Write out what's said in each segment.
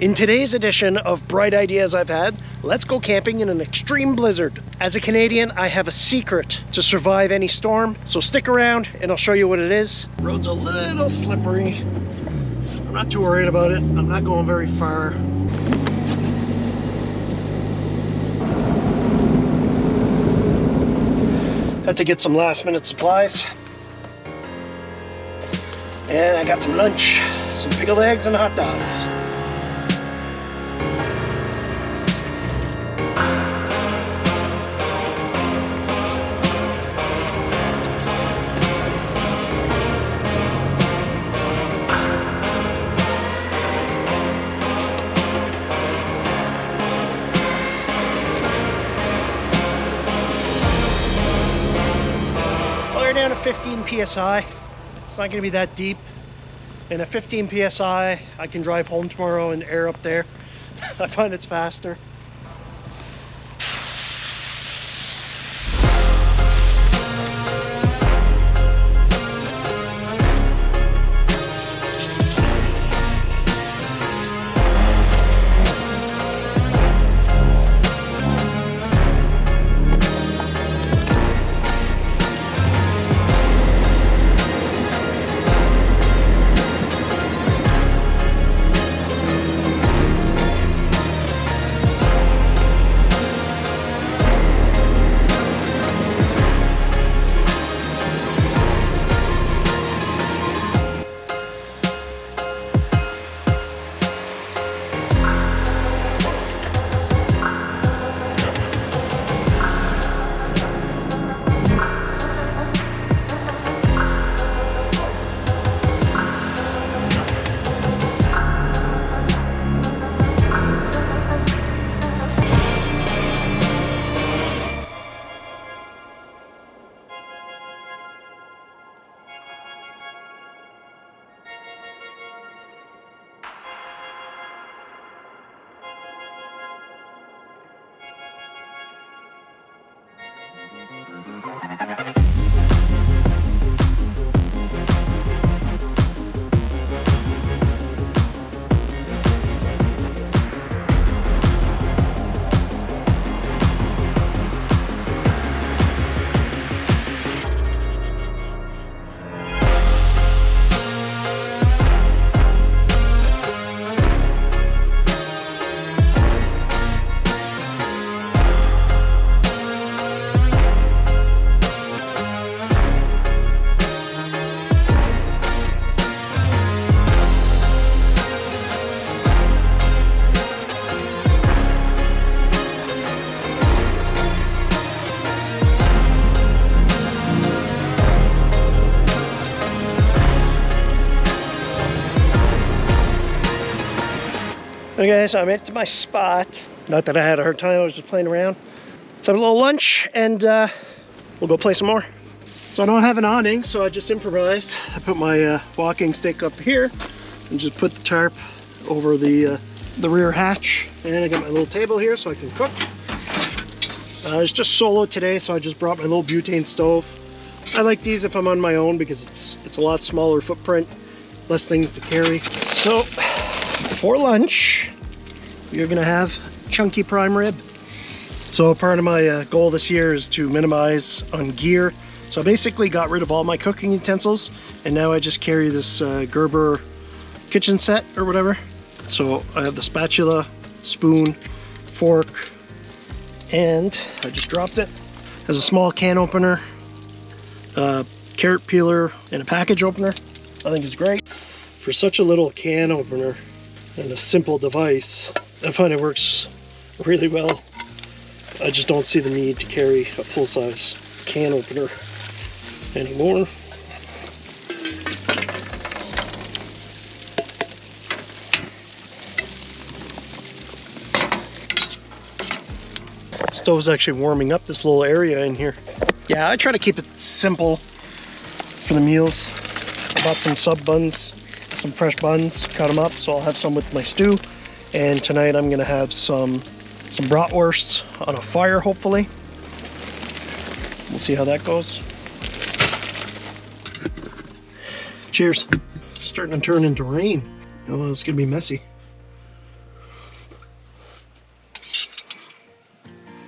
In today's edition of Bright Ideas I've Had, let's go camping in an extreme blizzard. As a Canadian, I have a secret to survive any storm, so stick around and I'll show you what it is. The road's a little slippery. I'm not too worried about it. I'm not going very far. Had to get some last minute supplies. And I got some lunch, some pickled eggs and hot dogs. Down to 15 psi. It's not going to be that deep, and at 15 psi I can drive home tomorrow and air up there. I find it's faster. Okay guys, so I made it to my spot. Not that I had a hard time, I was just playing around. Let's have a little lunch and we'll go play some more. So I don't have an awning, so I just improvised. I put my walking stick up here and just put the tarp over the rear hatch. And I got my little table here so I can cook. It's just solo today, so I just brought my little butane stove. I like these if I'm on my own because it's a lot smaller footprint, less things to carry. So for lunch, you're gonna have chunky prime rib. So part of my goal this year is to minimize on gear. So I basically got rid of all my cooking utensils, and now I just carry this Gerber kitchen set or whatever. So I have the spatula, spoon, fork, and I just dropped it. Has a small can opener, carrot peeler, and a package opener. I think it's great. For such a little can opener and a simple device, I find it works really well. I just don't see the need to carry a full-size can opener anymore. Stove's actually warming up this little area in here. Yeah, I try to keep it simple for the meals. I bought some sub buns, some fresh buns, cut them up, so I'll have some with my stew. And tonight I'm gonna have some bratwursts on a fire, hopefully. We'll see how that goes. Cheers. It's starting to turn into rain. Oh, it's gonna be messy.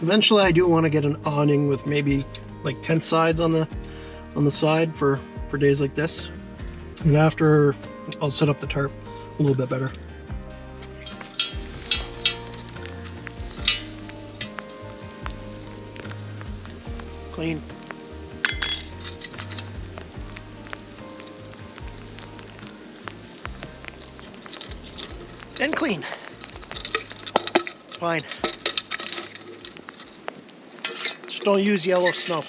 Eventually I do want to get an awning with maybe like tent sides on the side for days like this. And after, I'll set up the tarp a little bit better. Clean. And clean. It's fine. Just don't use yellow snow.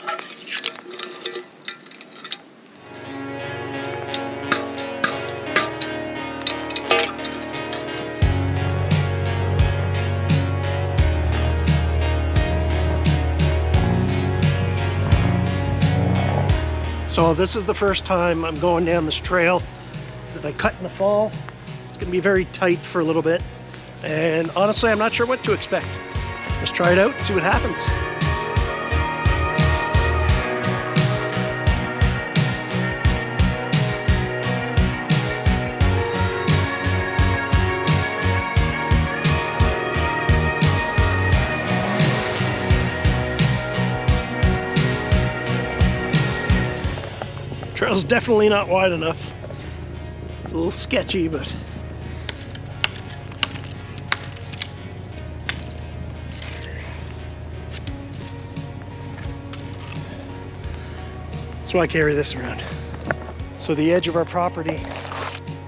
So this is the first time I'm going down this trail that I cut in the fall. It's gonna be very tight for a little bit. And honestly, I'm not sure what to expect. Let's try it out, see what happens. Trail's definitely not wide enough. It's a little sketchy, but that's why I carry this around. So the edge of our property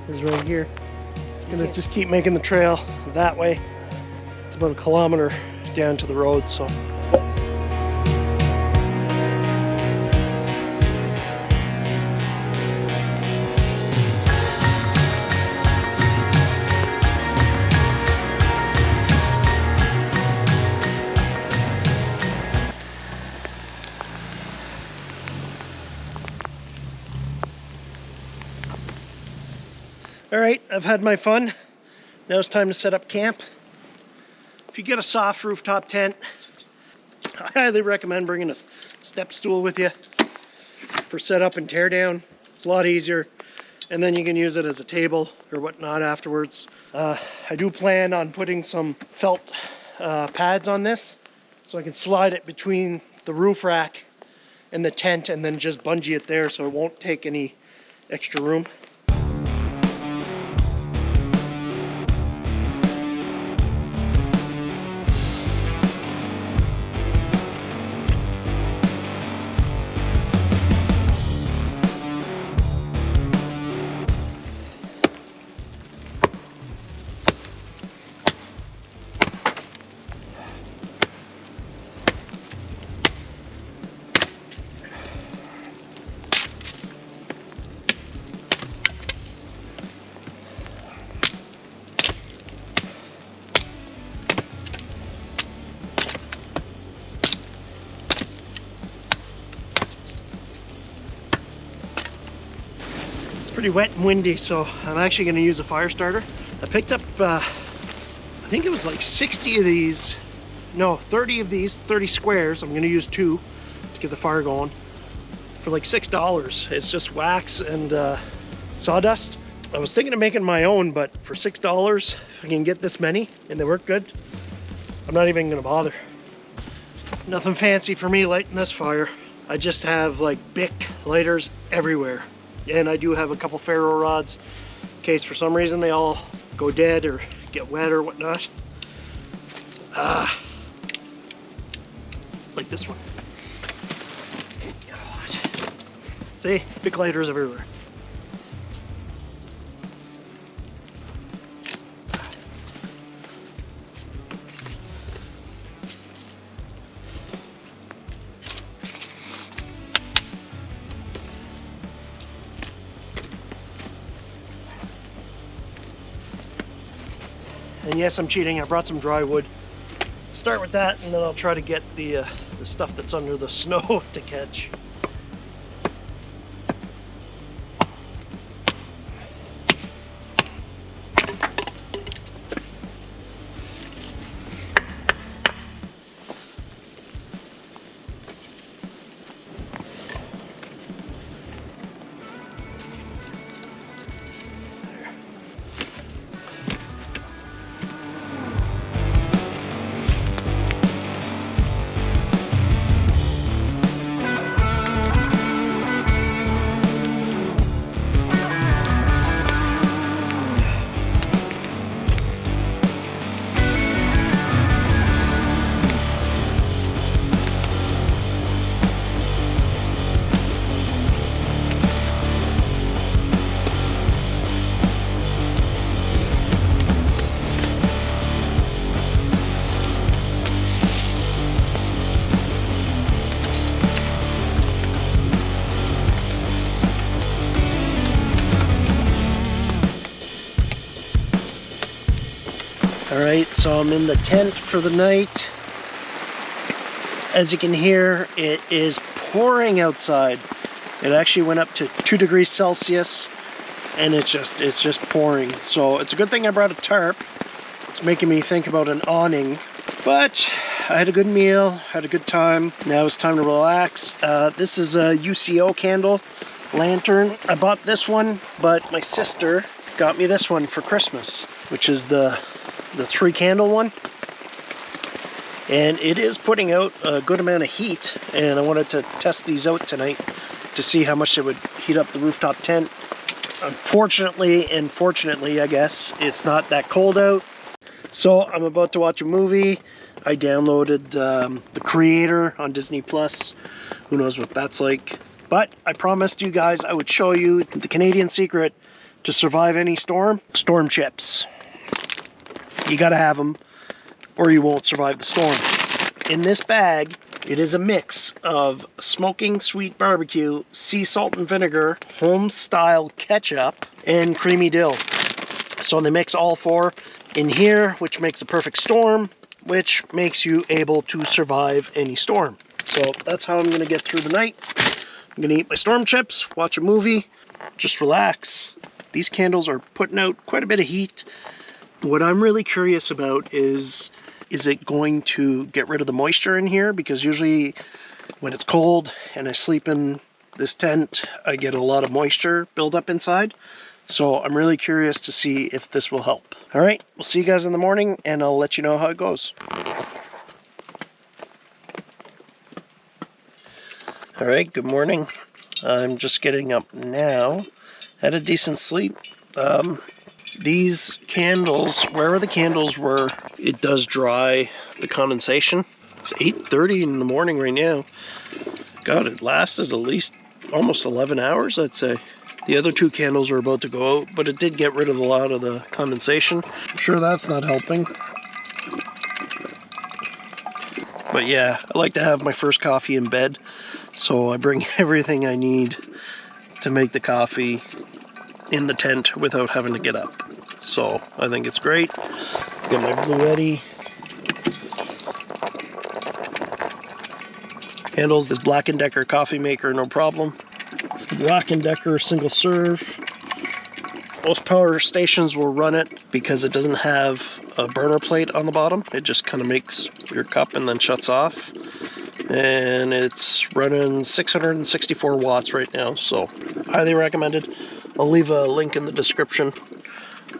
is right here. I'm gonna just keep making the trail that way. It's about 1 kilometer down to the road, so. All right, I've had my fun. Now it's time to set up camp. If you get a soft rooftop tent, I highly recommend bringing a step stool with you for setup and tear down. It's a lot easier, and then you can use it as a table or whatnot afterwards. I do plan on putting some felt pads on this so I can slide it between the roof rack and the tent and then just bungee it there so it won't take any extra room. Pretty wet and windy, so I'm actually going to use a fire starter. I picked up, I think it was like 60 of these, no, 30 of these, 30 squares. I'm going to use 2 to get the fire going for like $6. It's just wax and sawdust. I was thinking of making my own, but for $6, if I can get this many and they work good, I'm not even going to bother. Nothing fancy for me lighting this fire. I just have like Bic lighters everywhere. And I do have a couple ferro rods in case for some reason they all go dead or get wet or whatnot. Like this one. God. See, Bic lighters everywhere. And yes, I'm cheating. I brought some dry wood. Start with that, and then I'll try to get the stuff that's under the snow to catch. Alright, so I'm in the tent for the night. As you can hear, it is pouring outside. It actually went up to 2 degrees Celsius, and it's just pouring. So it's a good thing I brought a tarp. It's making me think about an awning. But I had a good meal, had a good time. Now it's time to relax. This is a UCO candle lantern. I bought this one, but my sister got me this one for Christmas, which is the 3 candle one. And it is putting out a good amount of heat, and I wanted to test these out tonight to see how much it would heat up the rooftop tent. Unfortunately, and fortunately, I guess, it's not that cold out. So I'm about to watch a movie. I downloaded The Creator on Disney Plus. Who knows what that's like. But I promised you guys I would show you the Canadian secret to survive any storm. Storm chips. You gotta have them, or you won't survive the storm. In this bag, it is a mix of smoking sweet barbecue, sea salt and vinegar, home-style ketchup, and creamy dill. So they mix all 4 in here, which makes a perfect storm, which makes you able to survive any storm. So that's how I'm going to get through the night. I'm going to eat my storm chips, watch a movie, just relax. These candles are putting out quite a bit of heat. What I'm really curious about is it going to get rid of the moisture in here? Because usually when it's cold and I sleep in this tent, I get a lot of moisture build up inside. So I'm really curious to see if this will help. All right, we'll see you guys in the morning, and I'll let you know how it goes. All right, good morning. I'm just getting up now. Had a decent sleep. These candles, wherever the candles were, it does dry the condensation. It's 8:30 in the morning right now. God, it lasted at least almost 11 hours, I'd say. The other 2 candles are about to go out, but it did get rid of a lot of the condensation. I'm sure that's not helping. But yeah, I like to have my first coffee in bed, so I bring everything I need to make the coffee in the tent without having to get up. So I think it's great. Got my Blue Eddy. Handles this Black & Decker coffee maker, no problem. It's the Black & Decker single serve. Most power stations will run it because it doesn't have a burner plate on the bottom. It just kind of makes your cup and then shuts off. And it's running 664 watts right now, so highly recommended. I'll leave a link in the description.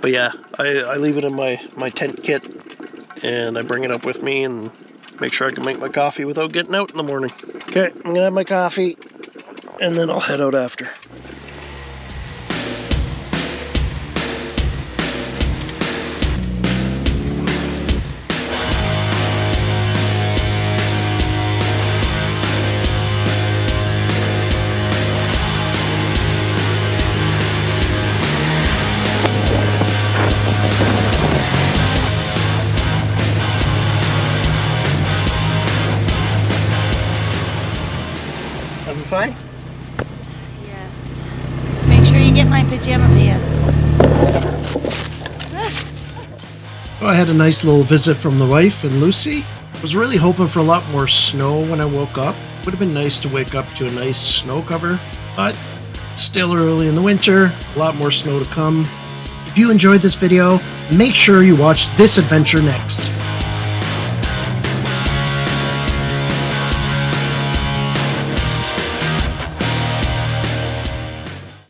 But yeah, I leave it in my tent kit, and I bring it up with me and make sure I can make my coffee without getting out in the morning. Okay, I'm gonna have my coffee, and then I'll head out after. Having fun? Yes. Make sure you get my pajama pants. Well, I had a nice little visit from the wife and Lucy. I was really hoping for a lot more snow when I woke up. Would have been nice to wake up to a nice snow cover, but it's still early in the winter, a lot more snow to come. If you enjoyed this video, make sure you watch this adventure next.